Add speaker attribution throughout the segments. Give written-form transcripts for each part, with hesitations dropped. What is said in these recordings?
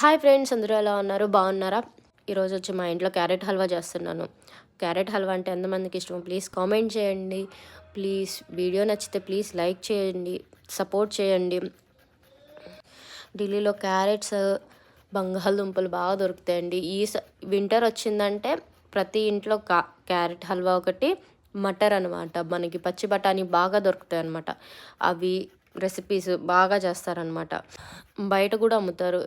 Speaker 1: Hi friends, అందరూ ఎలా ఉన్నారు? బాగున్నారా? ఈరోజు వచ్చి మా ఇంట్లో క్యారెట్ హల్వా చేస్తున్నాను. క్యారెట్ హల్వా అంటే ఎంతమందికి ఇష్టమో ప్లీజ్ కామెంట్ చేయండి. ప్లీజ్ వీడియో నచ్చితే ప్లీజ్ లైక్ చేయండి, సపోర్ట్ చేయండి. ఢిల్లీలో క్యారెట్స్, బంగాళదుంపలు బాగా దొరుకుతాయండి. వింటర్ వచ్చిందంటే ప్రతి ఇంట్లో క్యారెట్ హల్వా ఒకటి, మటర్ అనమాట, మనకి పచ్చి బఠానీ బాగా దొరుకుతాయి అనమాట. అవి రెసిపీస్ బాగా చేస్తారనమాట. బయట కూడా అమ్ముతారు.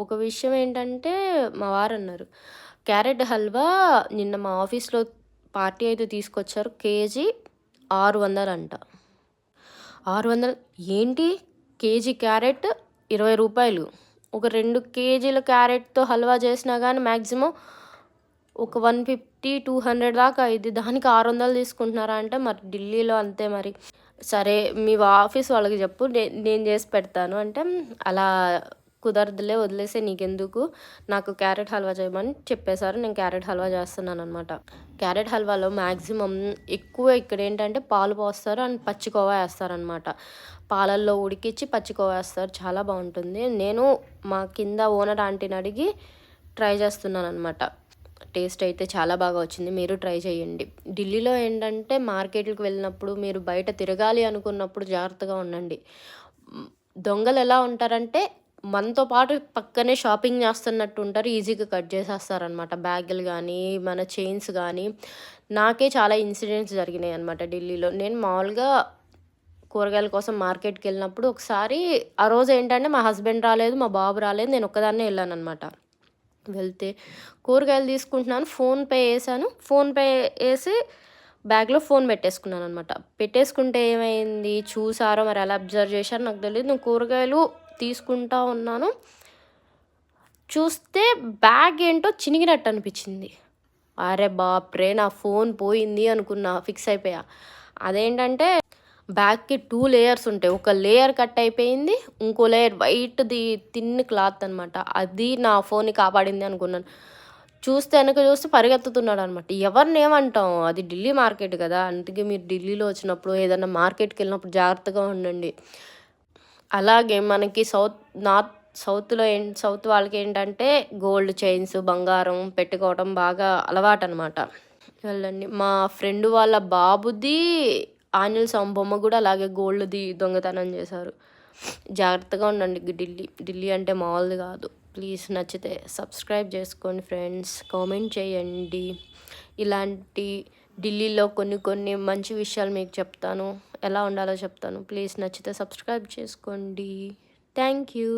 Speaker 1: ఒక విషయం ఏంటంటే మా వారు అన్నారు, క్యారెట్ హల్వా నిన్న మా ఆఫీస్లో పార్టీ అయితే తీసుకొచ్చారు, కేజీ 600 అంట. 600 ఏంటి? కేజీ క్యారెట్ 20 రూపాయలు. ఒక 2 కేజీల క్యారెట్తో హల్వా చేసినా కానీ మ్యాక్సిమం ఒక 150-200 దాకా అయింది. దానికి 600 తీసుకుంటున్నారా అంటే మరి ఢిల్లీలో అంతే మరి. సరే మీ ఆఫీస్ వాళ్ళకి చెప్పు, నేను చేసి పెడతాను అంటే, అలా కుదరదులే వదిలేసే, నీకెందుకు, నాకు క్యారెట్ హల్వా చేయమని చెప్పేశారు. నేను క్యారెట్ హల్వా చేస్తున్నాను అనమాట. క్యారెట్ హల్వాలో మ్యాక్సిమం ఎక్కువ ఇక్కడ ఏంటంటే పాలు పోస్తారు అండ్ పచ్చికోవా వేస్తారనమాట. పాలల్లో ఉడికించి పచ్చికోవా వేస్తారు, చాలా బాగుంటుంది. నేను మా కింద ఓనర్ ఆంటీని అడిగి ట్రై చేస్తున్నాను అనమాట. టేస్ట్ అయితే చాలా బాగా వచ్చింది, మీరు ట్రై చేయండి. ఢిల్లీలో ఏంటంటే మార్కెట్లకు వెళ్ళినప్పుడు మీరు బయట తిరగాలి అనుకున్నప్పుడు జాగ్రత్తగా ఉండండి. దొంగలు ఎలా ఉంటారంటే మనతో పాటు పక్కనే షాపింగ్ చేస్తున్నట్టు ఉంటారు, ఈజీగా కట్ చేసేస్తారనమాట. బ్యాగులు కానీ మన చైన్స్ కానీ. నాకే చాలా ఇన్సిడెంట్స్ జరిగినాయి అనమాట ఢిల్లీలో. నేను మామూలుగా కూరగాయల కోసం మార్కెట్కి వెళ్ళినప్పుడు ఒకసారి, ఆ రోజు ఏంటంటే మా హస్బెండ్ రాలేదు, మా బాబు రాలేదు, నేను ఒక్కదాన్నే వెళ్ళాను అనమాట. వెళ్తే కూరగాయలు తీసుకుంటున్నాను, ఫోన్పే వేసాను. ఫోన్పే వేసి బ్యాగ్లో ఫోన్ పెట్టేసుకున్నాను అనమాట. పెట్టేసుకుంటే ఏమైంది చూసారో మరి, ఎలా అబ్జర్వ్ చేశారో నాకు తెలియదు, నేను కూరగాయలు తీసుకుంటా ఉన్నాను. చూస్తే బ్యాగ్ ఏంటో చినిగినట్టు అనిపించింది. అరే బాప్రే, నా ఫోన్ పోయింది అనుకున్నా, ఫిక్స్ అయిపోయా. అదేంటంటే బ్యాగ్కి 2 లేయర్స్ ఉంటాయి. ఒక లేయర్ కట్ అయిపోయింది, ఇంకో లేయర్ వైట్ది థిన్ క్లాత్ అనమాట, అది నా ఫోన్ని కాపాడింది అనుకున్నాను. చూస్తే వెనక చూస్తే పరిగెత్తుతున్నాడు అనమాట. ఎవరిని ఏమంటాం, అది ఢిల్లీ మార్కెట్ కదా. అందుకే మీరు ఢిల్లీలో వచ్చినప్పుడు ఏదైనా మార్కెట్కి వెళ్ళినప్పుడు జాగ్రత్తగా ఉండండి. అలాగే మనకి సౌత్ వాళ్ళకి ఏంటంటే గోల్డ్ చైన్స్, బంగారం పెట్టుకోవడం బాగా అలవాటు అనమాట. వెళ్ళండి. మా ఫ్రెండ్ వాళ్ళ బాబుది ఆంజనేయ స్వామి బొమ్మ కూడా అలాగే గోల్డ్ది దొంగతనం చేశారు. జాగ్రత్తగా ఉండండి. ఢిల్లీ అంటే మామూలుది కాదు. ప్లీజ్ నచ్చితే సబ్స్క్రైబ్ చేసుకోండి ఫ్రెండ్స్, కామెంట్ చేయండి. ఇలాంటి ఢిల్లీలో కొన్ని మంచి విషయాలు మీకు చెప్తాను, ఎలా ఉండాలో చెప్తాను. ప్లీజ్ నచ్చితే సబ్స్క్రైబ్ చేసుకోండి. Thank you.